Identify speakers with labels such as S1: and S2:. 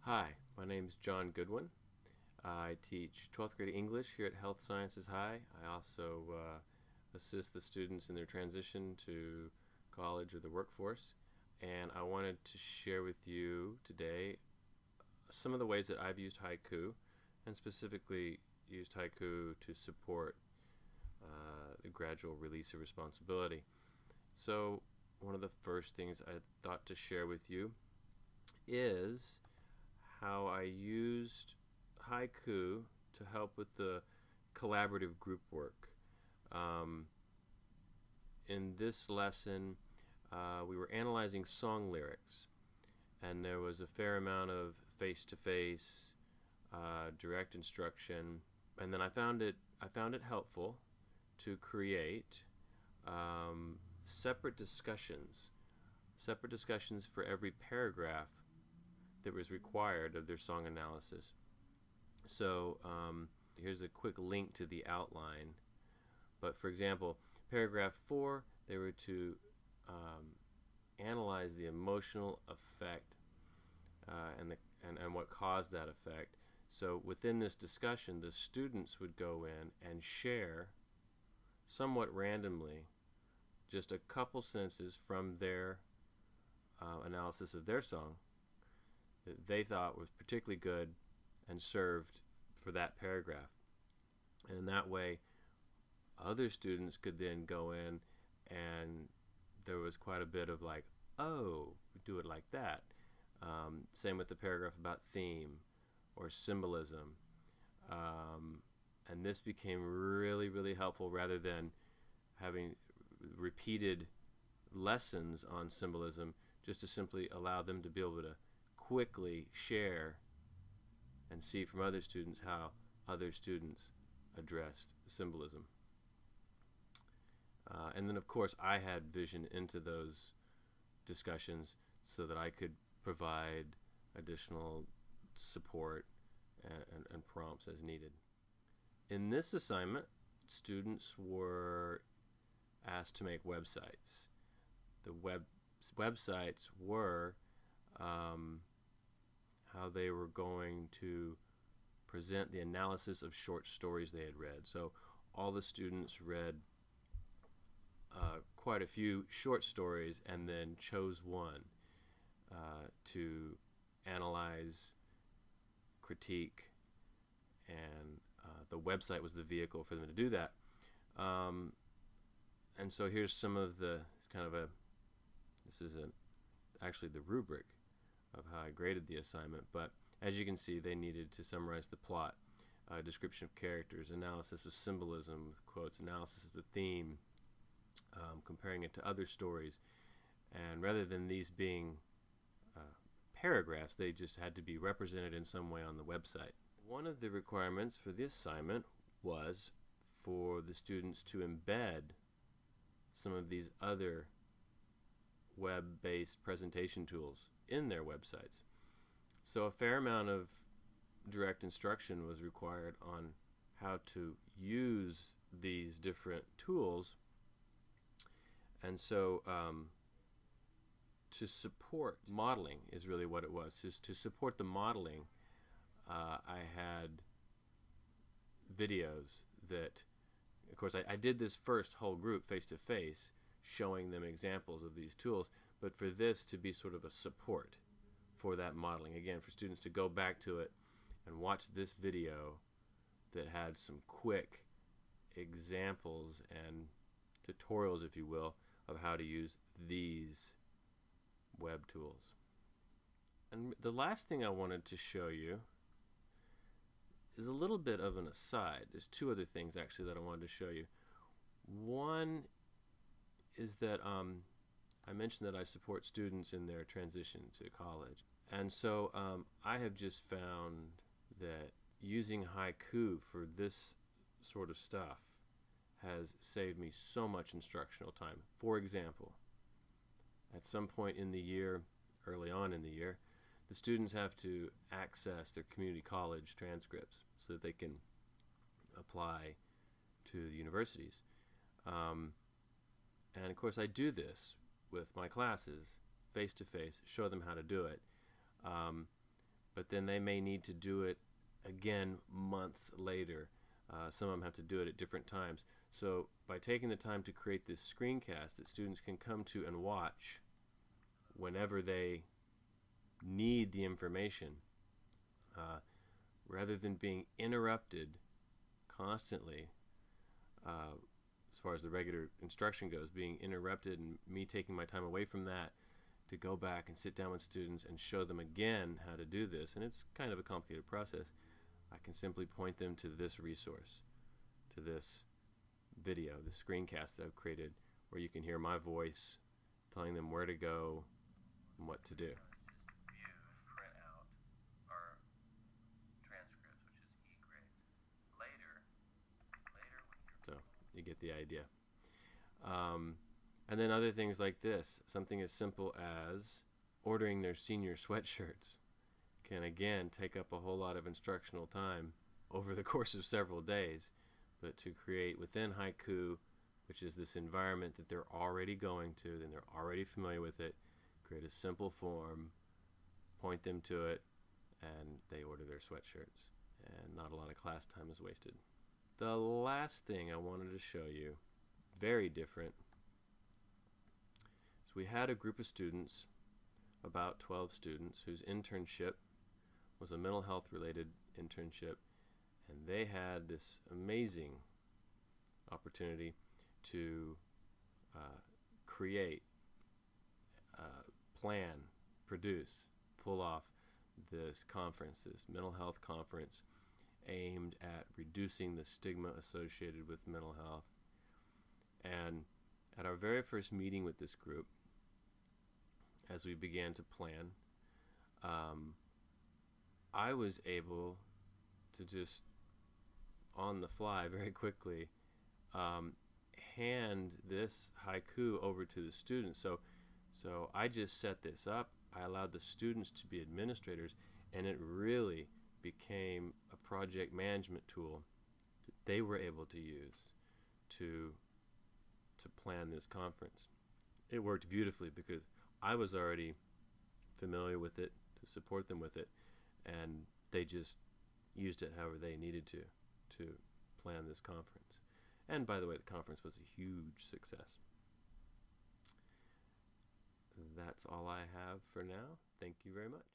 S1: Hi, my name is John Goodwin. I teach 12th grade English here at Health Sciences High. I also assist the students in their transition to college or the workforce. And I wanted to share with you today some of the ways that I've used Haiku, and specifically used Haiku to support the gradual release of responsibility. So one of the first things I thought to share with you is how I used Haiku to help with the collaborative group work. In this lesson, we were analyzing song lyrics, and there was a fair amount of face-to-face, direct instruction, and then I found it helpful to create separate discussions for every paragraph that was required of their song analysis. So here's a quick link to the outline. But for example, paragraph 4, they were to analyze the emotional effect and what caused that effect. So within this discussion, the students would go in and share, somewhat randomly, just a couple sentences from their analysis of their song that they thought was particularly good and served for that paragraph. And in that way, other students could then go in, and there was quite a bit of like, oh, we do it like that. Same with the paragraph about theme or symbolism. And this became really, really helpful, rather than having repeated lessons on symbolism, just to simply allow them to be able to quickly share and see from other students how other students addressed symbolism. And then of course I had vision into those discussions so that I could provide additional support and prompts as needed. In this assignment, students were asked to make websites. The websites were how they were going to present the analysis of short stories they had read. So all the students read quite a few short stories and then chose one to analyze, critique, and the website was the vehicle for them to do that. And so here's some of the this is actually the rubric of how I graded the assignment, but as you can see, they needed to summarize the plot, description of characters, analysis of symbolism with quotes, analysis of the theme, comparing it to other stories. And rather than these being paragraphs, they just had to be represented in some way on the website. One of the requirements for the assignment was for the students to embed some of these other web-based presentation tools in their websites. So a fair amount of direct instruction was required on how to use these different tools. And so to support modeling is really what it was. Just to support the modeling, I had videos that, of course, I did this first whole group face-to-face, showing them examples of these tools, but for this to be sort of a support for that modeling. Again, for students to go back to it and watch this video that had some quick examples and tutorials, if you will, of how to use these web tools. And the last thing I wanted to show you is a little bit of an aside. There's two other things actually that I wanted to show you. One is that I mentioned that I support students in their transition to college. And so I have just found that using Haiku for this sort of stuff has saved me so much instructional time. For example, at some point in the year, early on in the year, the students have to access their community college transcripts so that they can apply to the universities. And of course I do this with my classes face to face, show them how to do it. but then they may need to do it again months later. Some of them have to do it at different times. So by taking the time to create this screencast that students can come to and watch whenever they need the information, rather than being interrupted constantly, as far as the regular instruction goes, being interrupted and me taking my time away from that to go back and sit down with students and show them again how to do this, and it's kind of a complicated process, I can simply point them to this resource, to this video, this screencast that I've created, where you can hear my voice telling them where to go and what to do. So you get the idea. And then other things like this, something as simple as ordering their senior sweatshirts can again take up a whole lot of instructional time over the course of several days. But to create within Haiku, which is this environment that they're already going to, then they're already familiar with it, create a simple form, point them to it, and they order their sweatshirts. And not a lot of class time is wasted. The last thing I wanted to show you, very different, is we had a group of students, about 12 students, whose internship was a mental health related internship, and they had this amazing opportunity to create, plan, produce, pull off this conference, this mental health conference aimed at reducing the stigma associated with mental health. And at our very first meeting with this group, as we began to plan, I was able to just on the fly very quickly hand this Haiku over to the students. So I just set this up, I allowed the students to be administrators, and it really became a project management tool that they were able to use to plan this conference. It worked beautifully because I was already familiar with it to support them with it, and they just used it however they needed to plan this conference. And by the way, the conference was a huge success. That's all I have for now. Thank you very much.